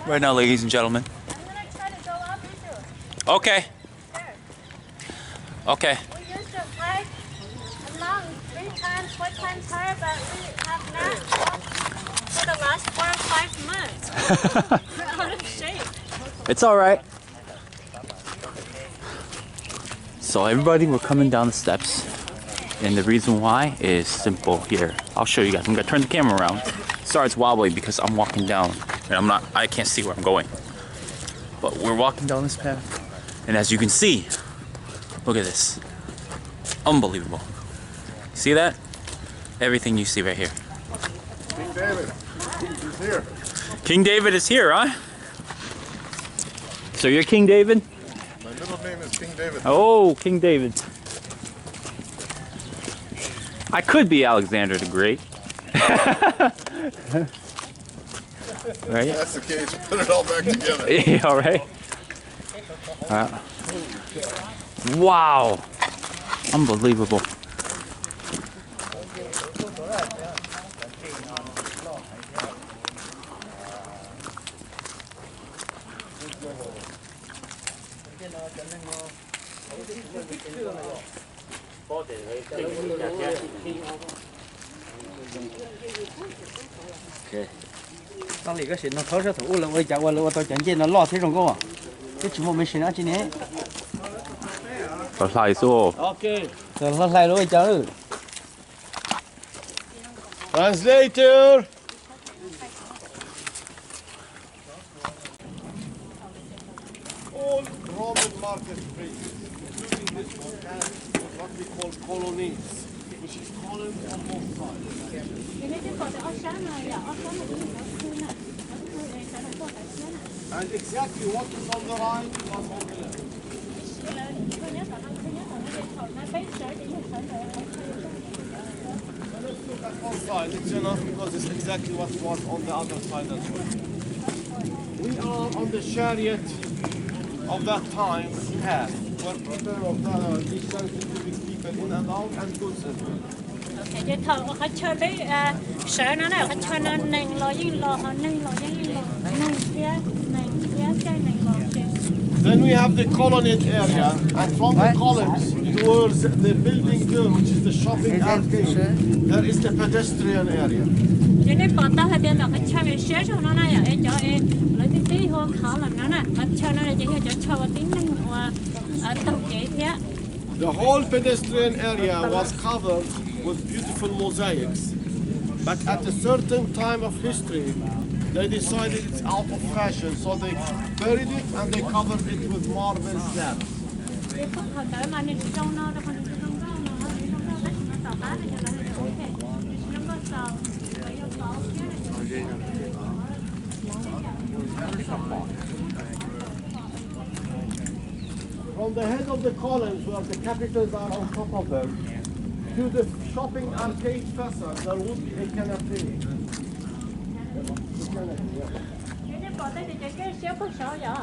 right now, ladies and gentlemen. I'm gonna try to go up with you. Okay. Sure. Okay. We used to play along 3 times, 4 times higher, but we have not walked for the last 4 or 5 months. We're out of shape. It's all right. So everybody, we're coming down the steps, and the reason why is simple. Here, I'll show you guys. I'm gonna turn the camera around. It starts wobbly because I'm walking down, and I can't see where I'm going. But we're walking down this path, and as you can see, look at this. Unbelievable. See that? Everything you see right here. King David, he's here. King David is here, huh? So you're King David? My middle name is King David. Oh, King David. I could be Alexander the Great. Right? If that's the case, put it all back together. Yeah, all right. Wow. Unbelievable. OK，当那个是那掏舌头了，我讲我到今天那老腿上过，这节目没谁了今年。 Có sai số. OK，这老来了我讲了。 Translator. All Roman marketplaces, including this one, have what we call colonies, which is columns on both sides. And exactly what is on the right was on the left. Let's look at one side. It's enough because it's exactly what was on the other side as well. We are on the chariot of that time path, where prepare of the distance between people in and out and goods as well. Vậy thợ họ chơi với sợ nó này họ chơi nó nành lo yên lo họ nành lo nành kia chơi nành lo chơi. Then we have the colonnade area, and from the columns towards the building there, which is the shopping arcade, there is the pedestrian area. Cho nên bọn tao hay bên đó họ chơi với xe cho nó này ở chỗ lấy tí hôm khảo làm nó nè họ chơi nó này chỉ cho chơi vào tiếng nành ở tàu chế thế. The whole pedestrian area was covered with beautiful mosaics, but at a certain time of history, they decided it's out of fashion, so they buried it and they covered it with marble slabs. From the head of the columns where the capitals are on top of them, to the shopping arcade facade, there would be a canopy. Bỏ tay thì cái xéo phút sáu giờ,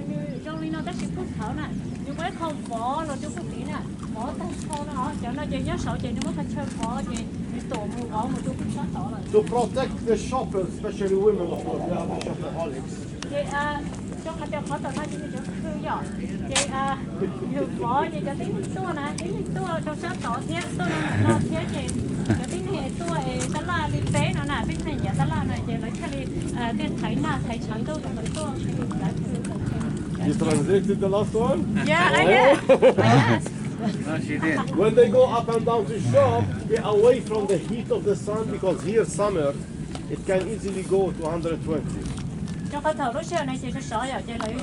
như trong linh nó tới phút sáu này, như mấy không bỏ rồi chú phút tí nè, bỏ tay sau nó, cho nó chơi nhớ sổ chơi nó mới phải chơi bỏ chơi, tổ mù bỏ một chú phút sáu sổ rồi. To protect the shoppers, especially women, of course, they are the shopaholics. Vậy trong cái khó tao nói chỉ cho khư giờ, vậy nhiều bỏ vậy cho tính tua này, tính tua trong sáu sổ thiết, tua nó thiết vậy, cho tính này tua tao la đi tế nó nè, tính này giờ tao la này vậy lấy cái đi tiền thấy nè, thấy chẳng đâu trong cái tua. You translated the last one? Yeah, I did. No, she did. When they go up and down to shop, get away from the heat of the sun, because here summer, it can easily go to 120. Trong cái thầu lúc xưa này chỉ có sợ giờ chơi lấy.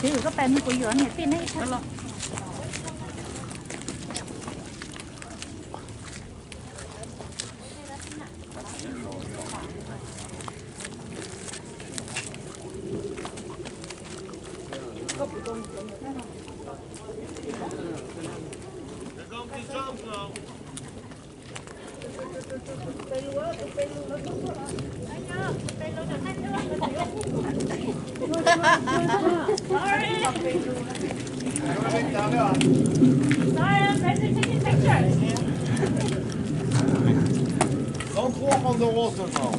Cái gì có bên của dưỡng này tin ấy sao? Sorry. Don't walk on the water now.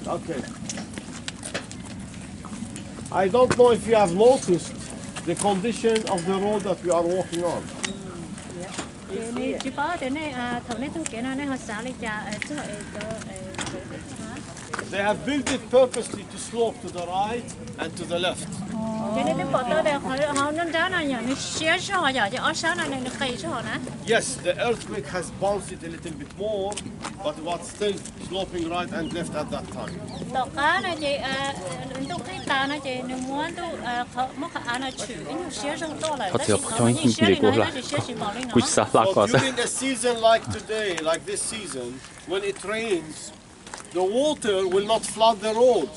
Okay. I don't know if you have noticed the condition of the road that we are walking on. Chỉ có thế này thầu này tôi kể này họ xả lấy trà chứ They have built it purposely to slope to the right and to the left. cho nên tôi bỏ tới đây họ nên ra này nhở nó xé cho họ giờ ở sáng này nó cây cho họ nè. Yes, the earthquake has bounced it a little bit more, but it was still sloping right and left at that time. Tàu cá này chị tôi thấy ta này chị nếu muốn tôi mất khả năng chịu cái nhiều xé cho tôi lại. Thật sự trong những gì của là quý xã lạc quá So during a season like today, like this season, when it rains, the water will not flood the road.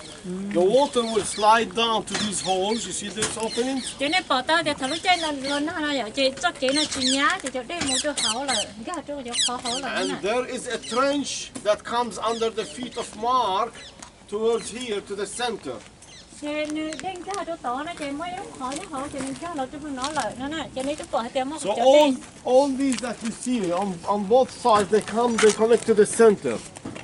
The water will slide down to these holes. You see these openings? Cho nên bỏ tới thì thằng lúc chơi nó giờ chị chắc chị nó chỉ nhá chị cho đây một chỗ hậu là cái chỗ chỗ hậu là And there is a trench that comes under the feet of Mark towards here to the center. chị đen cái chỗ to nó chị mới khỏi nó hậu chị cái là chúng nó lại nó nè cho nên chúng bỏ tiền mất So chỗ đen. all these that you see on both sides, they connect to the center.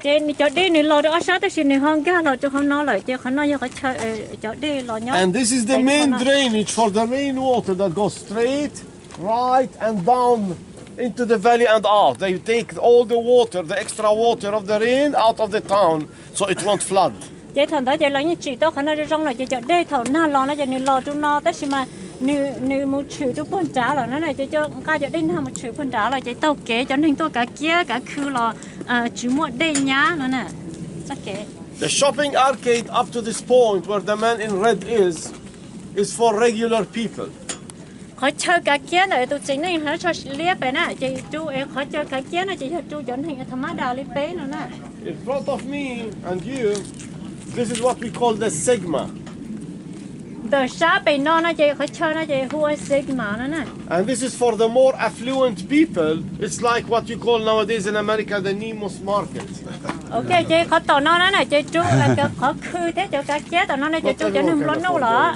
Trên chỗ đi này lo đó sát tới xin này hơn cái lo cho không nó lại cho không nó cho cái chỗ đi lo nhớ. And this is the main drainage for the rainwater that goes straight, right, and down into the valley and out. They take all the water, the extra water of the rain out of the town, so it won't flood. Vậy thằng đó vậy là như chị đó khả năng trong là chỗ đi thầu na lo nó cho nên lo chúng nó tới mà nếu một chữ cho phân trả là nó này cho cái chỗ đi nào một chữ phân trả là chạy tàu kế cho nên tôi cả kia cả khu là chỉ một đây nhá nó nè chắc kế. The shopping arcade up to this point where the man in red is for regular people. Khỏi chơi cả kia này tôi chính này nó cho liếc bé nè chị chú em khỏi chơi cả kia này chị cho chú dẫn hình thằng má đào liếc bé nữa nè. In front of me and you, this is what we call the sigma. The shop bên nó chị khỏi chơi nó chị hua sigma nó nè. And this is for the more affluent people. It's like what you call nowadays in America the Nemo's market. Ok chị khỏi tàu nó nè chị chú là cái khỏi khư thế cho cả kia tàu nó này chị chú cho nên luôn nấu lợ.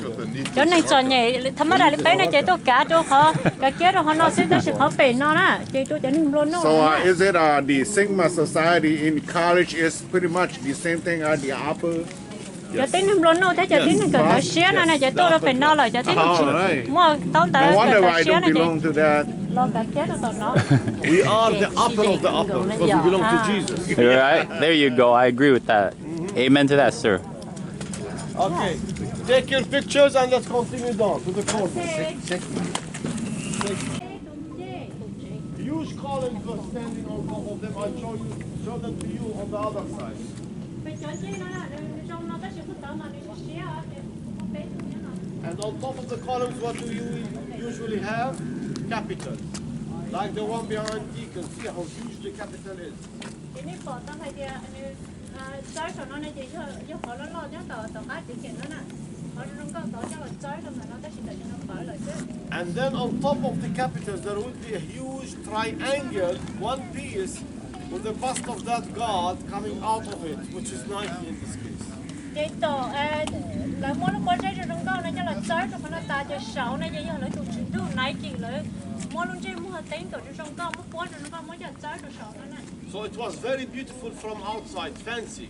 Cho nên cho nhảy thằng má đào liếc bé này chị tôi cả chú khó cả kia rồi họ nó sẽ tới khỏi bên nó nè chị chú cho nên luôn nấu. So is it the Sigma society in college is pretty much the same thing as the upper? Cho tính không luôn đâu, thế cho tính cái cái xé này cho tôi là phải no lại cho tính mua tao I wonder why cái I xé don't này belong to that. lo cái chết nó nó. We are the upper of the upper because we belong to Jesus. Right? There you go. I agree with that. Amen to that, sir. Okay, take your pictures and let's continue down to the corner. Huge columns were standing on top of them. I'll show them to you on the other side. And on top of the columns, what do you usually have? Capitals. Like the one behind Deacon. See how huge the capital is. And then on top of the capitals, there will be a huge triangle, one piece, with the bust of that god coming out of it, which is 90 in this case. Là muốn nó có trái trong đó này cho là trái trong nó ta cho sáu này cho nó tụt chỉ tụt này chỉ lấy mua luôn chơi mua tính tổ trong đó mua quá trong đó mua cho trái trong sáu này. So it was very beautiful from outside, fancy.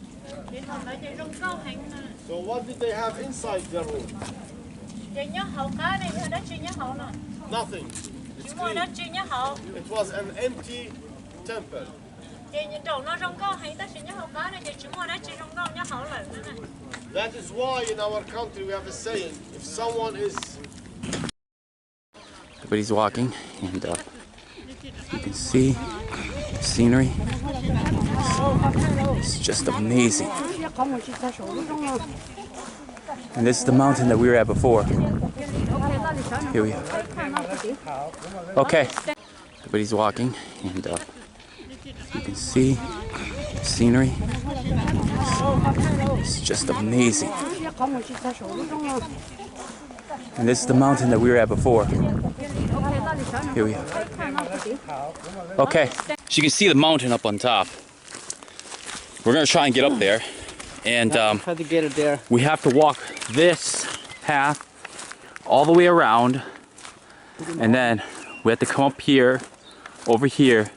Thì thằng đấy chơi trong đó hành nè. So what did they have inside their room? Chơi nhá hậu cá này đó chơi nhá hậu nè. Nothing. It's Chỉ mua đó clean. chơi nhá hậu. It was an empty temple. Chơi nhá đầu nó trong đó hành đó chơi nhá hậu cá này chơi chỉ mua đó chơi trong đó nhá hậu lại nè. That is why in our country we have a saying, if someone is... Everybody's walking, and You can see the scenery. It's just amazing. And this is the mountain that we were at before. Here we are. Okay. Everybody's walking, and you can see the scenery. It's just amazing. And this is the mountain that we were at before. Here we are. Okay. So you can see the mountain up on top. We're gonna try and get up there, and try to get it there. we have to walk this path all the way around, and then we have to come up here, over here,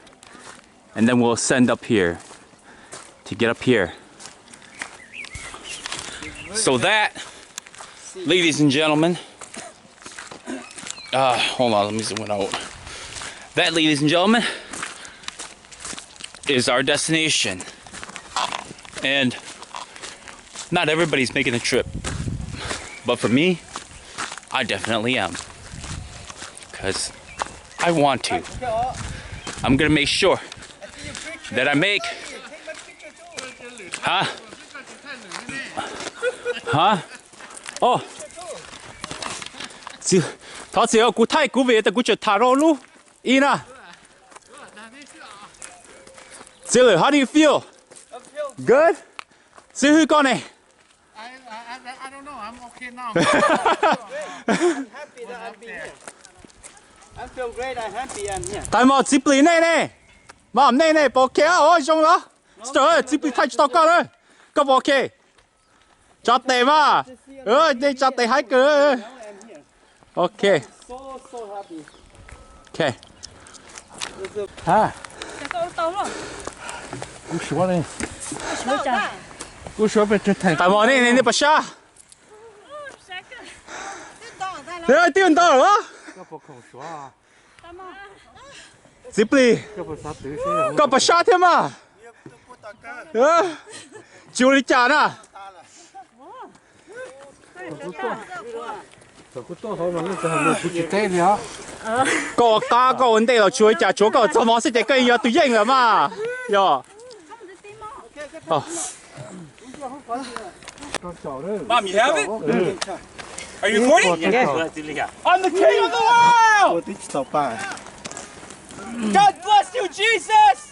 and then we'll ascend up here to get up here. So that, ladies and gentlemen, hold on, let me zoom it out. That, ladies and gentlemen, is our destination. And not everybody's making the trip, but for me, I definitely am, because I want to. I'm gonna make sure that I make, huh? Oh, Thaj ơi, cô thay cô về thì cô chỉ thả rồi luôn. Ina. Zilli, how do you feel? Good? See who gone I don't know. I'm okay now. I'm happy that I've been here. I feel great. I'm happy I'm here. Tại mà chụp lên nè. Mà nè bỏ kia ôi xong đó. Trời ơi, chụp thay cho con ơi. Có bỏ kia. Chặt tề mà. Đây chặt tề hai cơ. Okay. So happy. Okay. À. Cú sủa đây. Dạ. Cú sủa về trên thành. Tại mà nè bà sa. Đây ơi, tiêu tao rồi á. Có bộ khẩu sủa à. Chụp đi. Có bộ sát tử xe. Có bà sa thêm mà. Chiều đi trả nè. Cú to thôi mà nó sẽ một cú chỉ té nữa. Có cá có vấn đề rồi, chiều đi trả chỗ có cho món sẽ cái gì tùy yên rồi mà. Yo. Mom, you have it? Are you recording? Yes. I'm the king of the world! God bless you, Jesus!